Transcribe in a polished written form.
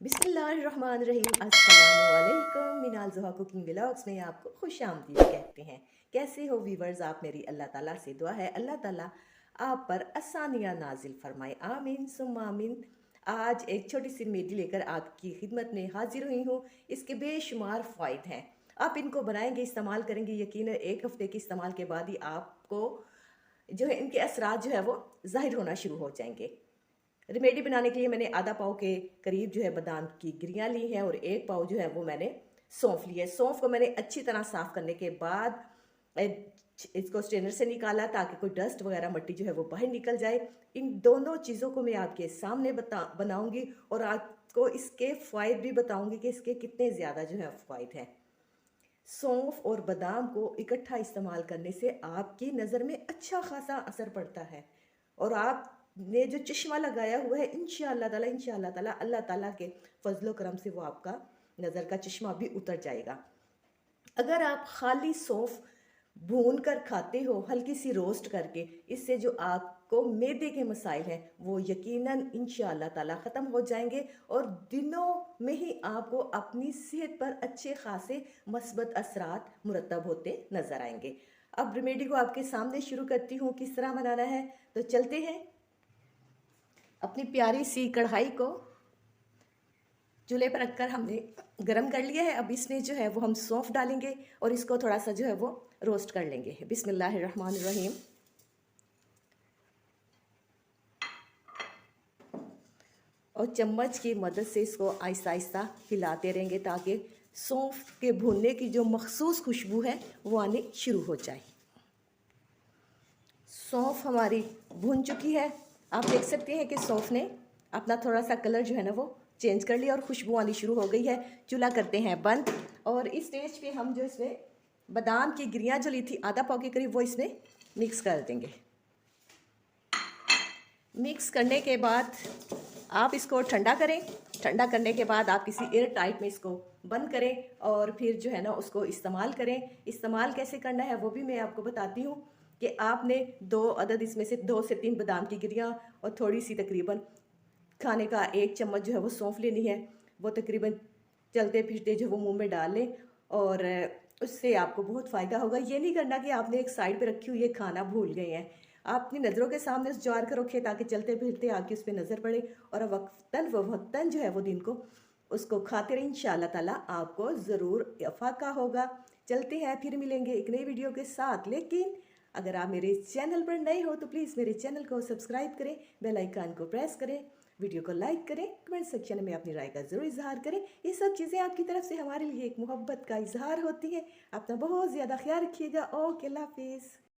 बिस्मिल्लाहिर्रहमानिर्रहीम अस्सलामुअलैकुम। मिनाल Zuha cooking vlogs में आपको खुश आमदीद कहते हैं। कैसे हो वीवर्स आप? मेरी अल्लाह ताला से दुआ है अल्लाह ताला आप पर आसानियाँ नाजिल फरमाए, आमीन सुम्मा आमीन। आज एक छोटी सी मेडी लेकर आपकी खिदमत में हाजिर हुई हूँ। इसके बेशुमार फ़ायदे हैं। आप इनको बनाएंगे, इस्तेमाल करेंगे, यकीनन एक हफ़्ते के इस्तेमाल के बाद ही आपको जो है इनके असरात जो है वो ज़ाहिर होना शुरू हो जाएंगे। रेमेडी बनाने के लिए मैंने आधा पाव के करीब जो है बादाम की गिरियाँ ली हैं और एक पाव जो है वो मैंने सौंफ ली है। सौंफ को मैंने अच्छी तरह साफ़ करने के बाद इसको स्ट्रेनर से निकाला ताकि कोई डस्ट वगैरह मट्टी जो है वो बाहर निकल जाए। इन दोनों चीज़ों को मैं आपके सामने बनाऊंगी और आपको इसके फ़ायदे भी बताऊंगी कि इसके कितने ज़्यादा जो है फ़ायदे हैं। सौंफ और बादाम को इकट्ठा इस्तेमाल करने से आपकी नज़र में अच्छा खासा असर पड़ता है और आपने जो चश्मा लगाया हुआ है इंशाअल्लाह ताला अल्लाह ताला के फजलो करम से वो आपका नज़र का चश्मा भी उतर जाएगा। अगर आप खाली सौंफ भून कर खाते हो हल्की सी रोस्ट करके, इससे जो आपको मैदे के मसाइल हैं वो यकीनन इंशाअल्लाह ताला ख़त्म हो जाएंगे और दिनों में ही आपको अपनी सेहत पर अच्छे खासे मस्बत असरात मुरतब होते नज़र आएंगे। अब रेमेडी को आपके सामने शुरू करती हूँ किस तरह बनाना है। तो चलते हैं। अपनी प्यारी सी कढ़ाई को चूल्हे पर रखकर हमने गरम कर लिया है। अब इसमें जो है वो हम सौंफ डालेंगे और इसको थोड़ा सा जो है वो रोस्ट कर लेंगे। बिस्मिल्लाहिर्रहमानिर्रहीम। और चम्मच की मदद से इसको आहिस्ता आहिस्ता हिलाते रहेंगे ताकि सौंफ के भुनने की जो मखसूस खुशबू है वो आने शुरू हो जाए। सौंफ हमारी भुन चुकी है। आप देख सकते हैं कि सौंफ ने अपना थोड़ा सा कलर जो है ना वो चेंज कर लिया और खुशबू आनी शुरू हो गई है। चूल्हा करते हैं बंद और इस स्टेज पे हम जो इसमें बादाम की गिरियाँ जो ली थी आधा पाव के करीब वो इसमें मिक्स कर देंगे। मिक्स करने के बाद आप इसको ठंडा करें। ठंडा करने के बाद आप किसी एयर टाइट में इसको बंद करें और फिर जो है ना उसको इस्तेमाल करें। इस्तेमाल कैसे करना है वो भी मैं आपको बताती हूँ कि आपने 2 अदद इसमें से 2 से 3 बादाम की गिरियाँ और थोड़ी सी तकरीबन खाने का 1 चम्मच जो है वो सौंफ लेनी है। वो तकरीबन चलते फिरते जो वो मुंह में डाल लें और उससे आपको बहुत फ़ायदा होगा। ये नहीं करना कि आपने एक साइड पे रखी हुई है खाना भूल गए हैं। आप अपनी नज़रों के सामने उस जार को रखें ताकि चलते फिरते आपकी उस पर नज़र पड़े और वक्तन जो है वो दिन को उसको खाते रहें। इंशाअल्लाह ताला आपको ज़रूर अफाका होगा। चलते हैं, फिर मिलेंगे एक नई वीडियो के साथ। लेकिन अगर आप मेरे चैनल पर नए हो तो प्लीज़ मेरे चैनल को सब्सक्राइब करें, बेल आइकन को प्रेस करें, वीडियो को लाइक करें, कमेंट सेक्शन में अपनी राय का ज़रूर इजहार करें। ये सब चीज़ें आपकी तरफ से हमारे लिए एक मोहब्बत का इजहार होती है। अपना बहुत ज़्यादा ख्याल रखिएगा। ओके, अल्लाह हाफिज़।